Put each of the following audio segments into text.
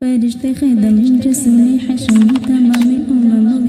فرشتے خدم رسول حشم تمام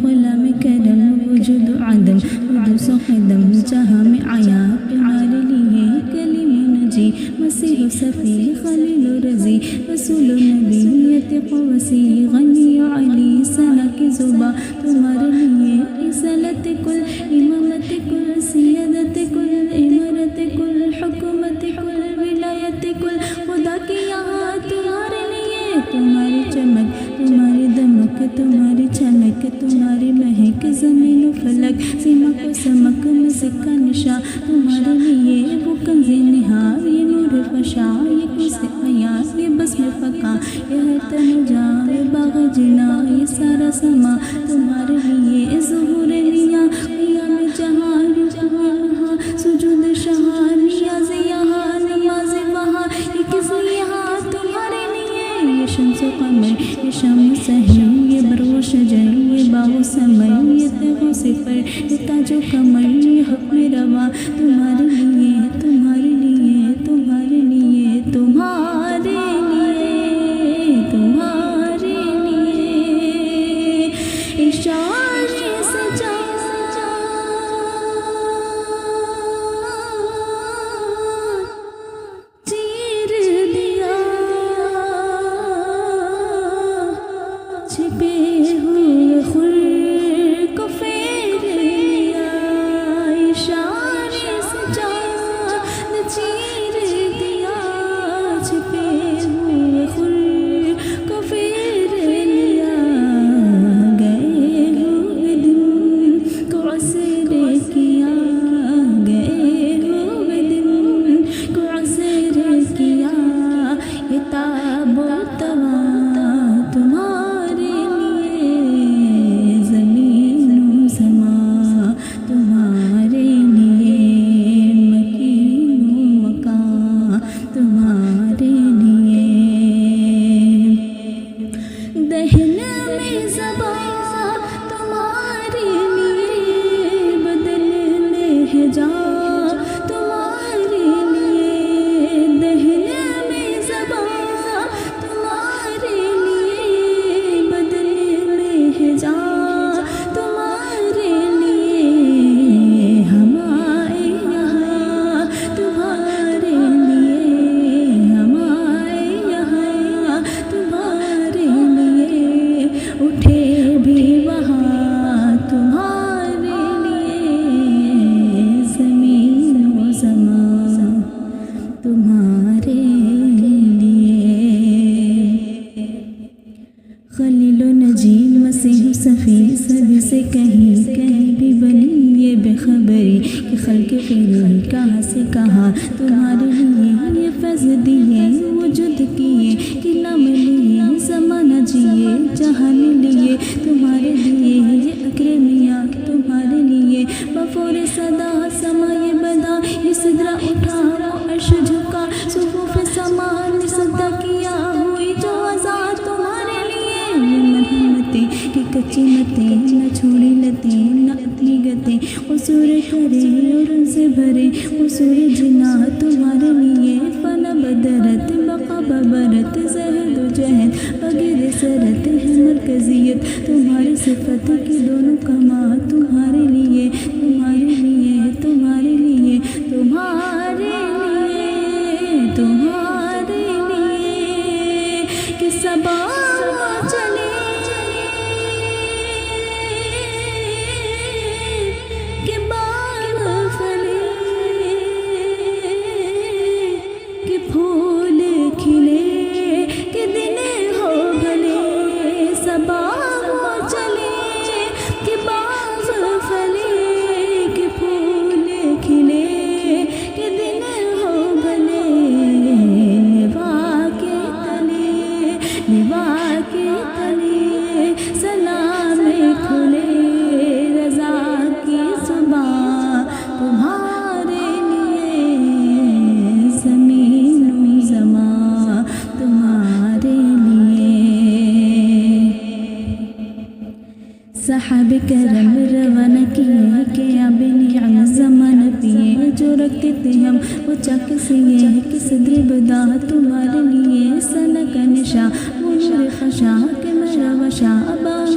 غلام کرم وجود عدم قدوس خدم جہاں میں آیا تمہارے لیے کلیم نجی مسیح صفی خلیل رضی رسول نبیت قوسی غنی علی ثنا کی زباں تمہارے لیے رسالت کل امامت کل سیادت کل امارت کل حکومت کل ولایت کل خدا کی یہاں تمہارے لیے تمہاری چمک تمہاری دمک تمہاری چھلک تمہاری مہک زمین و فلک سمک و سمک مسک کا نشاں تمہارے لیے وہ کنز نہار یہ نور فشا یہ قص عیاس یہ بسم فقا یہ ہر تنجا یہ باغ جنا یہ سارا سما تمہارے لیے ظہور لیا قیام جہاں رکوع وہاں سجود شہاں نیاز یہاں نماز وہاں یہ کس یہاں تمہارے لیے یہ شمس و قمر یہ شام و سحر یہ برق و شجر یہ باغ و ثمر یہ تیغ و صفر یہ تاج و کمر یہ حکم روا تمہارے لیے تمہارے لیے تمہارے لیے تمہارے لیے تمہارے لیے اشارے سجا چیر دیا چھپے ہوئے خور کو پھیر لیا اشارے سجا چیر دیا چھپے ہوئے خور کو پھیر لیا گئے ہوئے دن کو عصر کیا گئے ہوئے دن کو عصر کیا یہ تاب و توا تمہارے لیے زمین و سما تمہارے لیے مکین و مکان تمہارے لیے دہن میں زباں تمہارے لیے بدن میں حجاب تمہارے لیے دہن میں زباں تمہارے لیے بدن میں حجاب تمہارے لیے ہم آئے یہاں تمہارے لیے ہم آئے یہاں تمہارے لیے اٹھے بھی وہاں تمہارے لیے زمین و زمان تمہارے لیے خلیل و نجی مسیح صفی سبھی سے کہیں بھی بنی یہ بے خبری کہ خلق فیری کہاں سے کہاں تمہارے لیے یہ فیض دیے وجود کیے کہ نام لیے زمانہ جیے جہان لیے تمہارے لیے یہ اکرمیاں تمہارے لیے بفور صدا سمائے بدا یہ صدرہ اٹھا وہ عرش جھکا صفوف سامان صدا کیا ہوئی جو آزاد تمہارے لیے یہ مرحمتیں کہ کچی متیں نہ چھوڑی لتیں نہ اپنی گتیں قصور کرے اور ان سے بھرے قصور جنا تمہارے لیے فنا بدرت بقا ببرت زہد و جہد بغیر سرت ہے مرکزیت تمہاری صفت کی دونوں کما تمہارے لیے تمہارے لیے تمہارے لیے تمہارے لیے تمہارے لیے کہ صبا چلے کہ باغ پھلے کہ پھول کھلے کہ دن ہو بھلے صبا چلے کہ باغ پھلے کہ پھول کھلے کہ دن ہو بھلے نوا کے تلے سلام کھلے رضا کی زباں تمہارے لیے زمین و زمان تمہارے لیے صحاب کرم روانہ کیے کہ اب نعم زمان پیے جو رکھتے تھے ہم وہ چک سے یہ کہ صدر بدا تمہارے لیے سنہ کا نشاں نور خشا کہ میرا وشا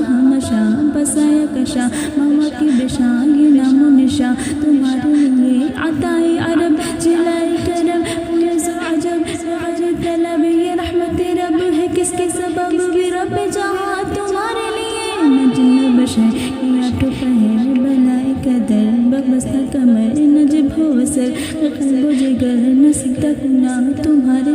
ہمشا بسایا کشا ماما کی بشا یہ نام و نشا تمہارے لیے عطائے عرب جلائے کرم فیض و عجب عجب طلب یہ رحمت رب ہے کس کے سبب بھی رب جہاں تمہارے لیے نہ جن بشر یا تو پہر بلائے قدر بغبستہ کمر نجب ہو سر قلب و جگر نہ سکتا کنا تمہارے